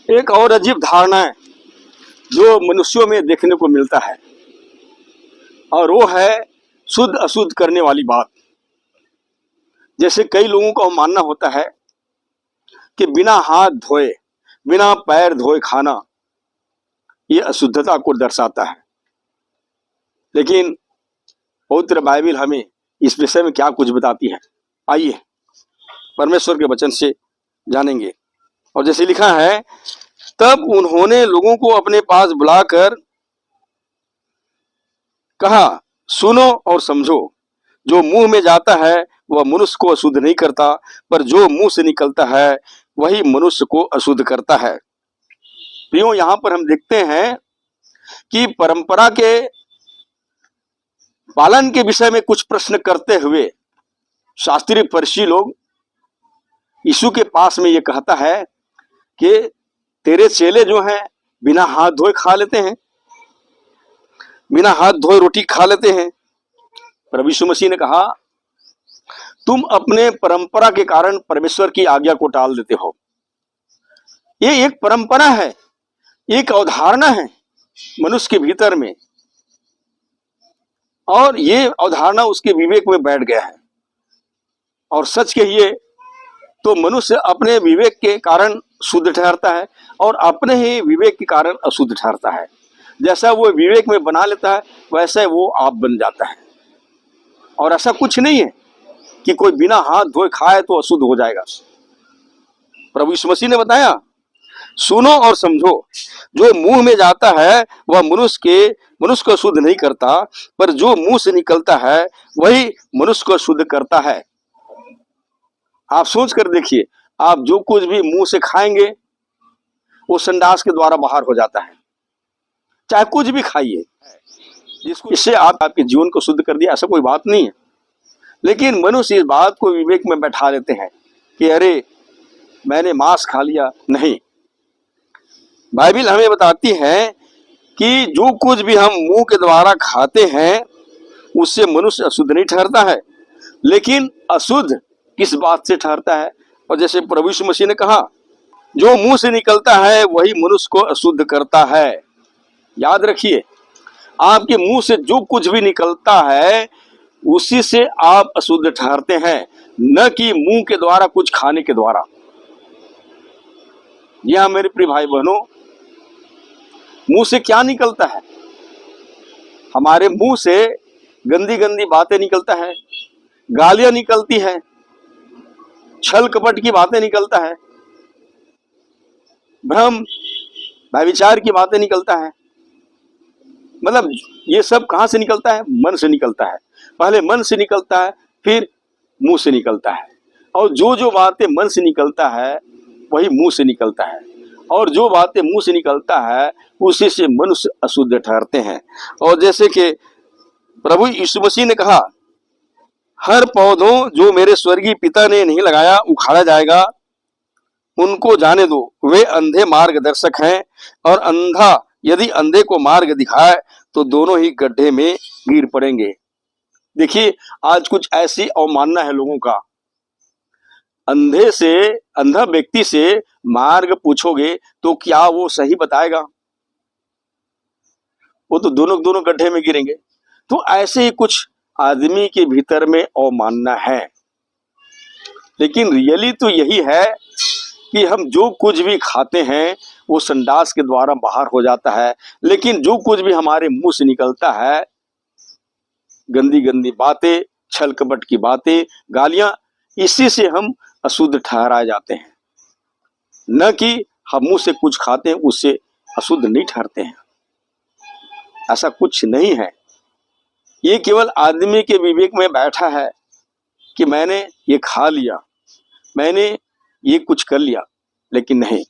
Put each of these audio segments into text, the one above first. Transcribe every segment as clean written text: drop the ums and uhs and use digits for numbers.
एक और अजीब धारणा है जो मनुष्यों में देखने को मिलता है, और वो है शुद्ध अशुद्ध करने वाली बात। जैसे कई लोगों का मानना होता है कि बिना हाथ धोए, बिना पैर धोए खाना ये अशुद्धता को दर्शाता है। लेकिन पवित्र बाइबल हमें इस विषय में क्या कुछ बताती है, आइए परमेश्वर के वचन से जानेंगे। और जैसे लिखा है, तब उन्होंने लोगों को अपने पास बुलाकर कहा, सुनो और समझो, जो मुंह में जाता है वह मनुष्य को अशुद्ध नहीं करता, पर जो मुंह से निकलता है वही मनुष्य को अशुद्ध करता है। प्रियो, यहाँ पर हम देखते हैं कि परंपरा के पालन के विषय में कुछ प्रश्न करते हुए शास्त्रीय फरीसी लोग यीशु के पास में ये कहता है कि तेरे चेले जो हैं बिना हाथ धोए खा लेते हैं, बिना हाथ धोए रोटी खा लेते हैं। प्रभु यीशु मसीह ने कहा, तुम अपने परंपरा के कारण परमेश्वर की आज्ञा को टाल देते हो। ये एक परंपरा है, एक अवधारणा है मनुष्य के भीतर में, और ये अवधारणा उसके विवेक में बैठ गया है। और सच कहिए तो मनुष्य अपने विवेक के कारण शुद्ध ठहरता है और अपने ही विवेक के कारण अशुद्ध ठहरता है। जैसा वो विवेक में बना लेता है वैसे वो आप बन जाता है। और ऐसा कुछ नहीं है कि कोई बिना हाथ धोए खाए तो अशुद्ध हो जाएगा। प्रभु यीशु मसीह ने बताया, सुनो और समझो, जो मुंह में जाता है वह मनुष्य को शुद्ध नहीं करता, पर जो मुंह से निकलता है वही मनुष्य को शुद्ध करता है। आप सोच कर देखिए, आप जो कुछ भी मुंह से खाएंगे वो संडास के द्वारा बाहर हो जाता है। चाहे कुछ भी खाइए, इससे आपके जीवन को शुद्ध कर दिया, ऐसा कोई बात नहीं है। लेकिन मनुष्य इस बात को विवेक में बैठा लेते हैं कि अरे मैंने मांस खा लिया। नहीं, बाइबल हमें बताती है कि जो कुछ भी हम मुंह के द्वारा खाते हैं उससे मनुष्य अशुद्ध नहीं ठहरता है, लेकिन अशुद्ध किस बात से ठहरता है। और जैसे प्रभु यीशु मसीह ने कहा, जो मुंह से निकलता है वही मनुष्य को अशुद्ध करता है। याद रखिए, आपके मुंह से जो कुछ भी निकलता है उसी से आप अशुद्ध ठहरते हैं, न कि मुंह के द्वारा कुछ खाने के द्वारा। यह मेरे प्रिय भाई बहनों, मुंह से क्या निकलता है? हमारे मुंह से गंदी गंदी बातें निकलता है, गालियां निकलती है, छल कपट की बातें निकलता है, भ्रम व्यभिचार की बातें निकलता है। मतलब ये सब कहां से निकलता है? मन से निकलता है। पहले मन से निकलता है, फिर मुंह से निकलता है। और जो जो बातें मन से निकलता है वही मुंह से निकलता है, और जो बातें मुंह से निकलता है उसी से मनुष्य अशुद्ध ठहरते हैं। और जैसे कि प्रभु यीशु मसीह ने कहा, हर पौधों जो मेरे स्वर्गीय पिता ने नहीं लगाया उखाड़ा जाएगा, उनको जाने दो, वे अंधे मार्गदर्शक हैं, और अंधा यदि अंधे को मार्ग दिखाए तो दोनों ही गड्ढे में गिर पड़ेंगे। देखिए, आज कुछ ऐसी अवमानना है लोगों का। अंधा व्यक्ति से मार्ग पूछोगे तो क्या वो सही बताएगा? वो तो दोनों गड्ढे में गिरेंगे। तो ऐसे ही कुछ आदमी के भीतर में अवमानना है। लेकिन रियली तो यही है कि हम जो कुछ भी खाते हैं वो संडास के द्वारा बाहर हो जाता है, लेकिन जो कुछ भी हमारे मुंह से निकलता है, गंदी गंदी बातें, छल कपट की बातें, गालियां, इसी से हम अशुद्ध ठहराए जाते हैं। न कि हम मुंह से कुछ खाते हैं उससे अशुद्ध नहीं ठहरते हैं। ऐसा कुछ नहीं है। ये केवल आदमी के विवेक में बैठा है कि मैंने ये खा लिया, मैंने ये कुछ कर लिया। लेकिन नहीं,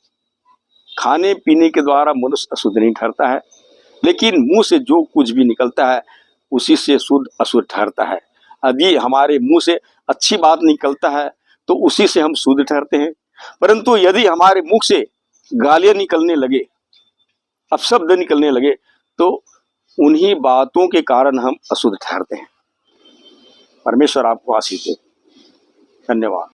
खाने पीने के द्वारा मनुष्य अशुद्ध नहीं ठहरता है, लेकिन मुंह से जो कुछ भी निकलता है उसी से शुद्ध अशुद्ध ठहरता है। यदि हमारे मुंह से अच्छी बात निकलता है तो उसी से हम शुद्ध ठहरते हैं, परंतु यदि हमारे मुख से गालियां निकलने लगे, अपशब्द निकलने लगे, तो उन्हीं बातों के कारण हम अशुद्ध ठहरते हैं। परमेश्वर आपको आशीष दे। धन्यवाद।